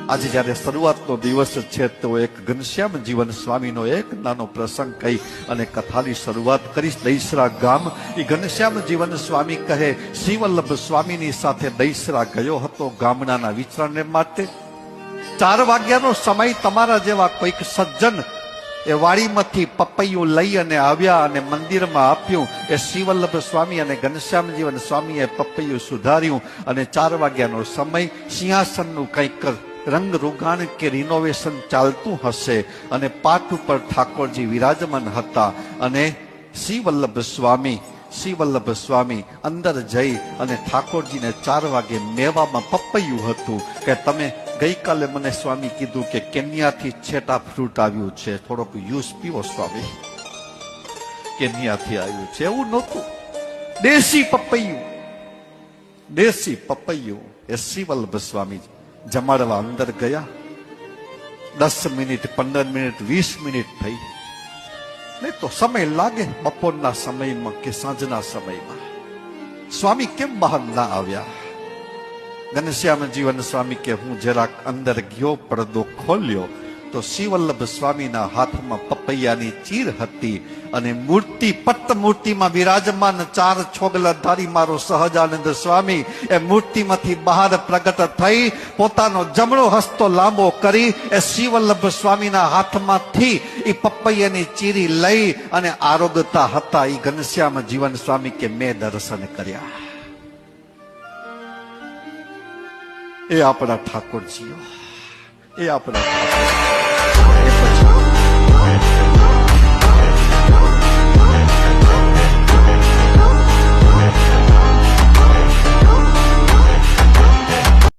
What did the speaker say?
આજે જ્યારે શરૂઆતનો દિવસ છે તો એક ઘનશ્યામ જીવન સ્વામીનો એક નાનો પ્રસંગ કહી અને કથાની શરૂઆત કરીશ. દહીસરા ગામ એ ઘનશ્યામ જીવન સ્વામી કહે શ્રીવલ્લભ સ્વામીની સાથે દહીસરા ગયો હતો ગામડાના વિચરણને માટે. 4 વાગ્યાનો સમય તમારા જેવા કોઈક સજ્જન એ વાડીમાંથી પપૈયું લઈ અને આવ્યા અને મંદિરમાં આપ્યું. એ શ્રીવલ્લભ સ્વામી અને ઘનશ્યામ જીવન સ્વામીએ પપૈયું સુધાર્યું અને 4 વાગ્યાનો સમય સિંહાસનનું કંઈક રંગ રોગાણ કે રિનોવેશન ચાલતું હશે અને પાટ ઉપર ઠાકોરજી વિરાજમાન હતા અને શ્રીવલ્લભ સ્વામી અંદર જઈ અને ઠાકોરજીને 4 વાગે મેવામાં પપૈયું હતું કે તમે ગઈકાલે મને સ્વામી કીધું કે કેન્યાથી છેટા ફ્રૂટ આવ્યું છે, થોડોક યુસ પીવો સ્વામી, કેન્યાથી આવ્યું છે. એવું નહોતું, દેશી પપૈયું એ શ્રીવલ્લભ સ્વામી જમાડવા અંદર ગયા. 10 મિનિટ 15 મિનિટ 20 મિનિટ થઈ, નહીં તો સમય લાગે બપોરના સમયમાં કે સાંજના સમયમાં. સ્વામી કેમ બહાર ના આવ્યા? ઘનશ્યામ જીવન સ્વામી કે હું જરાક અંદર ગયો, પડદો ખોલ્યો તો શ્રીવલ્લભ સ્વામીના હાથમાં પપૈયાની ચીર હતી અને મૂર્તિ પટ્ટ મૂર્તિમાં વિરાજમાન 4 છોગલાધારી મારો સહજાનંદ સ્વામી એ મૂર્તિમાંથી બહાર પ્રગટ થઈ પોતાનો જમણો હસ્તો લાંબો કરી એ શ્રીવલ્લભ સ્વામીના હાથમાંથી એ પપૈયાની ચીરી લઈ અને આરોગતા હતા. એ ઘનશ્યામ જીવન સ્વામી કે મેં દર્શન કર્યા. એ આપણા ઠાકોરજીઓ, એ આપણા ઠાકોર.